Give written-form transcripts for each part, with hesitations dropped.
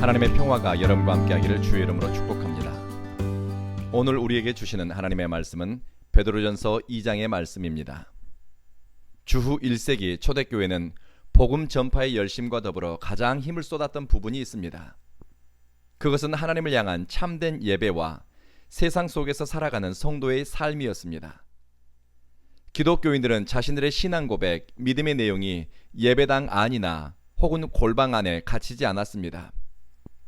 하나님의 평화가 여러분과 함께하기를 주의 이름으로 축복합니다. 오늘 우리에게 주시는 하나님의 말씀은 베드로전서 2장의 말씀입니다. 주후 1세기 초대교회는 복음 전파의 열심과 더불어 가장 힘을 쏟았던 부분이 있습니다. 그것은 하나님을 향한 참된 예배와 세상 속에서 살아가는 성도의 삶이었습니다. 기독교인들은 자신들의 신앙 고백, 믿음의 내용이 예배당 안이나 혹은 골방 안에 갇히지 않았습니다.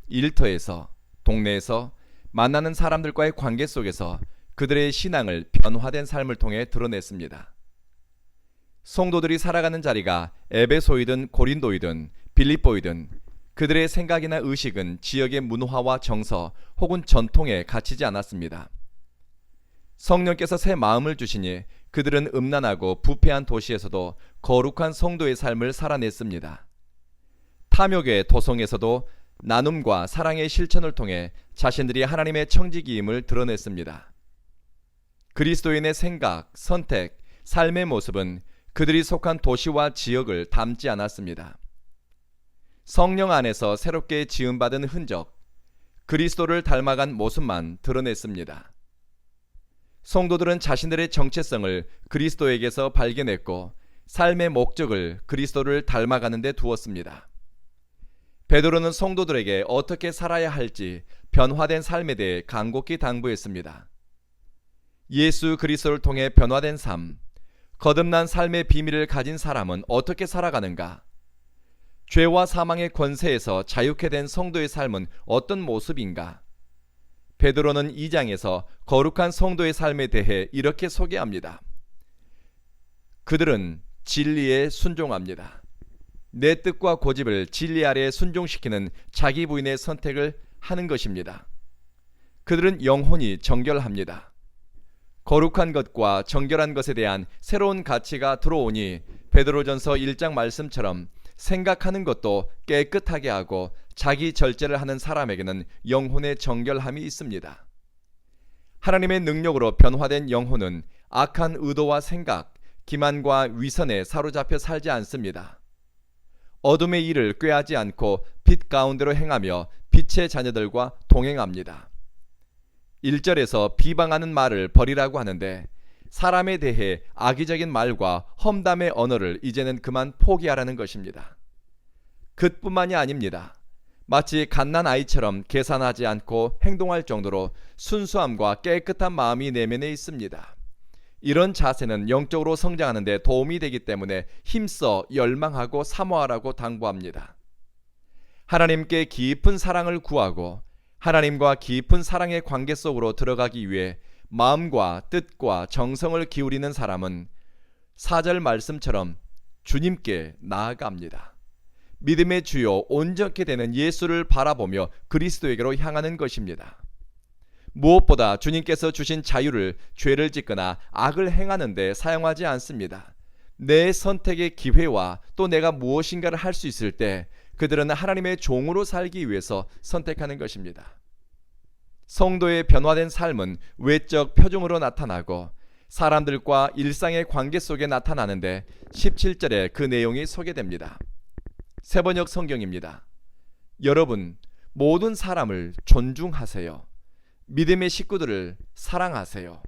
일터에서, 동네에서 만나는 사람들과의 관계 속에서 그들의 신앙을 변화된 삶을 통해 드러냈습니다. 성도들이 살아가는 자리가 에베소이든 고린도이든 빌립보이든 그들의 생각이나 의식은 지역의 문화와 정서 혹은 전통에 갇히지 않았습니다. 성령께서 새 마음을 주시니 그들은 음란하고 부패한 도시에서도 거룩한 성도의 삶을 살아냈습니다. 탐욕의 도성에서도 나눔과 사랑의 실천을 통해 자신들이 하나님의 청지기임을 드러냈습니다. 그리스도인의 생각, 선택, 삶의 모습은 그들이 속한 도시와 지역을 닮지 않았습니다. 성령 안에서 새롭게 지음받은 흔적, 그리스도를 닮아간 모습만 드러냈습니다. 성도들은 자신들의 정체성을 그리스도에게서 발견했고 삶의 목적을 그리스도를 닮아가는 데 두었습니다. 베드로는 성도들에게 어떻게 살아야 할지 변화된 삶에 대해 간곡히 당부했습니다. 예수 그리스도를 통해 변화된 삶, 거듭난 삶의 비밀을 가진 사람은 어떻게 살아가는가? 죄와 사망의 권세에서 자유케 된 성도의 삶은 어떤 모습인가? 베드로는 2장에서 거룩한 성도의 삶에 대해 이렇게 소개합니다. 그들은 진리에 순종합니다. 내 뜻과 고집을 진리 아래에 순종시키는 자기 부인의 선택을 하는 것입니다. 그들은 영혼이 정결합니다. 거룩한 것과 정결한 것에 대한 새로운 가치가 들어오니 베드로전서 1장 말씀처럼 생각하는 것도 깨끗하게 하고 자기 절제를 하는 사람에게는 영혼의 정결함이 있습니다. 하나님의 능력으로 변화된 영혼은 악한 의도와 생각, 기만과 위선에 사로잡혀 살지 않습니다. 어둠의 일을 꾀하지 않고 빛 가운데로 행하며 빛의 자녀들과 동행합니다. 1절에서 비방하는 말을 버리라고 하는데 사람에 대해 악의적인 말과 험담의 언어를 이제는 그만 포기하라는 것입니다. 그뿐만이 아닙니다. 마치 갓난 아이처럼 계산하지 않고 행동할 정도로 순수함과 깨끗한 마음이 내면에 있습니다. 이런 자세는 영적으로 성장하는 데 도움이 되기 때문에 힘써 열망하고 사모하라고 당부합니다. 하나님께 깊은 사랑을 구하고 하나님과 깊은 사랑의 관계 속으로 들어가기 위해 마음과 뜻과 정성을 기울이는 사람은 4절 말씀처럼 주님께 나아갑니다. 믿음의 주요 온전케 되는 예수를 바라보며 그리스도에게로 향하는 것입니다. 무엇보다 주님께서 주신 자유를 죄를 짓거나 악을 행하는 데 사용하지 않습니다. 내 선택의 기회와 또 내가 무엇인가를 할 수 있을 때 그들은 하나님의 종으로 살기 위해서 선택하는 것입니다. 성도의 변화된 삶은 외적 표정으로 나타나고 사람들과 일상의 관계 속에 나타나는데 17절에 그 내용이 소개됩니다. 새번역 성경입니다. 여러분, 모든 사람을 존중하세요. 믿음의 식구들을 사랑하세요.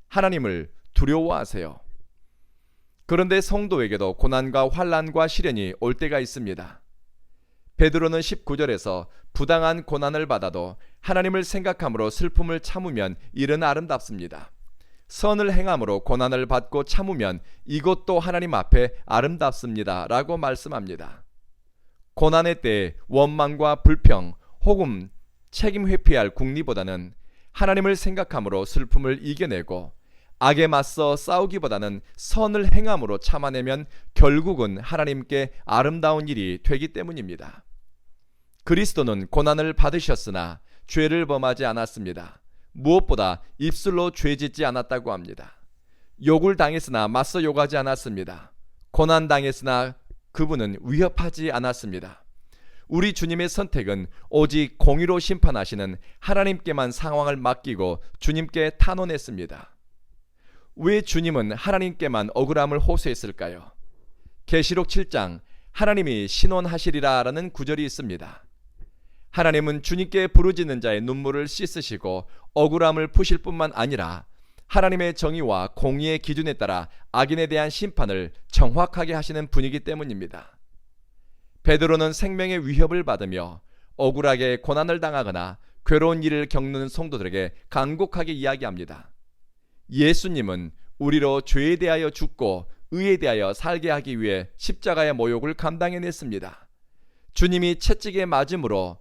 하나님을 두려워하세요. 그런데 성도에게도 고난과 환난과 시련이 올 때가 있습니다. 베드로는 19절에서 부당한 고난을 받아도 하나님을 생각함으로 슬픔을 참으면 이는 아름답습니다. 선을 행함으로 고난을 받고 참으면 이것도 하나님 앞에 아름답습니다. 라고 말씀합니다. 고난의 때에 원망과 불평 혹은 책임 회피할 궁리보다는 하나님을 생각함으로 슬픔을 이겨내고 악에 맞서 싸우기보다는 선을 행함으로 참아내면 결국은 하나님께 아름다운 일이 되기 때문입니다. 그리스도는 고난을 받으셨으나 죄를 범하지 않았습니다. 무엇보다 입술로 죄짓지 않았다고 합니다. 욕을 당했으나 맞서 욕하지 않았습니다. 고난 당했으나 그분은 위협하지 않았습니다. 우리 주님의 선택은 오직 공의로 심판하시는 하나님께만 상황을 맡기고 주님께 탄원했습니다. 왜 주님은 하나님께만 억울함을 호소했을까요? 계시록 7장 하나님이 신원하시리라 라는 구절이 있습니다. 하나님은 주님께 부르짖는 자의 눈물을 씻으시고 억울함을 푸실 뿐만 아니라 하나님의 정의와 공의의 기준에 따라 악인에 대한 심판을 정확하게 하시는 분이기 때문입니다. 베드로는 생명의 위협을 받으며 억울하게 고난을 당하거나 괴로운 일을 겪는 성도들에게 간곡하게 이야기합니다. 예수님은 우리로 죄에 대하여 죽고 의에 대하여 살게 하기 위해 십자가의 모욕을 감당해냈습니다. 주님이 채찍에 맞음으로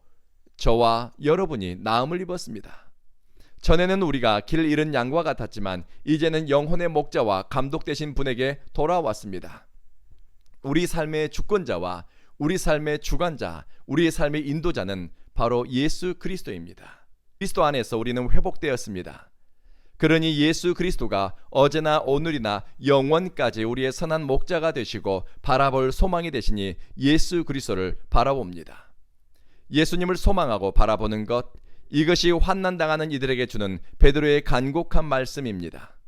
저와 여러분이 나음을 입었습니다. 전에는 우리가 길 잃은 양과 같았지만 이제는 영혼의 목자와 감독 되신 분에게 돌아왔습니다. 우리 삶의 주권자와 우리 삶의 주관자, 우리의 삶의 인도자는 바로 예수 그리스도입니다. 그리스도 안에서 우리는 회복되었습니다. 그러니 예수 그리스도가 어제나 오늘이나 영원까지 우리의 선한 목자가 되시고 바라볼 소망이 되시니 예수 그리스도를 바라봅니다. 예수님을 소망하고 바라보는 것, 이것이 환난당하는 이들에게 주는 베드로의 간곡한 말씀입니다.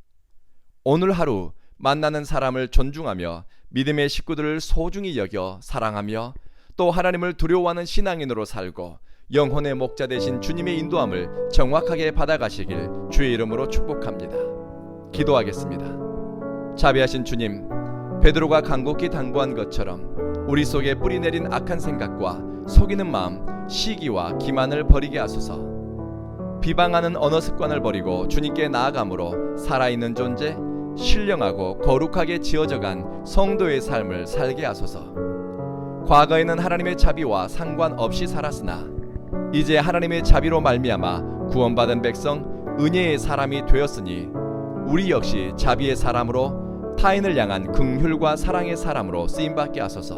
오늘 하루 만나는 사람을 존중하며 믿음의 식구들을 소중히 여겨 사랑하며 또 하나님을 두려워하는 신앙인으로 살고 영혼의 목자 되신 주님의 인도함을 정확하게 받아가시길 주의 이름으로 축복합니다. 기도하겠습니다. 자비하신 주님, 베드로가 간곡히 당부한 것처럼 우리 속에 뿌리 내린 악한 생각과 속이는 마음, 시기와 기만을 버리게 하소서. 비방하는 언어 습관을 버리고 주님께 나아감으로 살아있는 존재, 신령하고 거룩하게 지어져간 성도의 삶을 살게 하소서. 과거에는 하나님의 자비와 상관없이 살았으나 이제 하나님의 자비로 말미암아 구원받은 백성, 은혜의 사람이 되었으니 우리 역시 자비의 사람으로 타인을 향한 긍휼과 사랑의 사람으로 쓰임받게 하소서.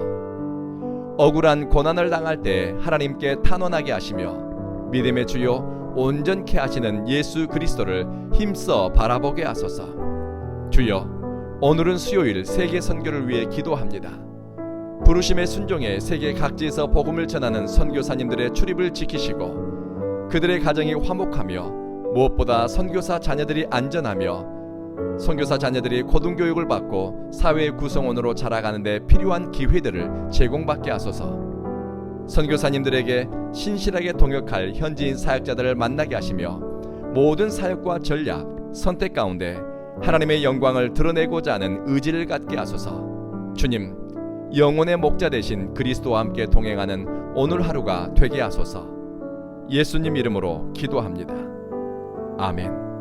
억울한 고난을 당할 때 하나님께 탄원하게 하시며 믿음의 주요 온전케 하시는 예수 그리스도를 힘써 바라보게 하소서. 주여, 오늘은 수요일 세계 선교를 위해 기도합니다. 부르심의 순종에 세계 각지에서 복음을 전하는 선교사님들의 출입을 지키시고 그들의 가정이 화목하며 무엇보다 선교사 자녀들이 안전하며 선교사 자녀들이 고등교육을 받고 사회 구성원으로 자라가는 데 필요한 기회들을 제공받게 하소서. 선교사님들에게 신실하게 동역할 현지인 사역자들을 만나게 하시며 모든 사역과 전략, 선택 가운데 하나님의 영광을 드러내고자 하는 의지를 갖게 하소서. 주님, 영혼의 목자 되신 그리스도와 함께 동행하는 오늘 하루가 되게 하소서. 예수님 이름으로 기도합니다. 아멘.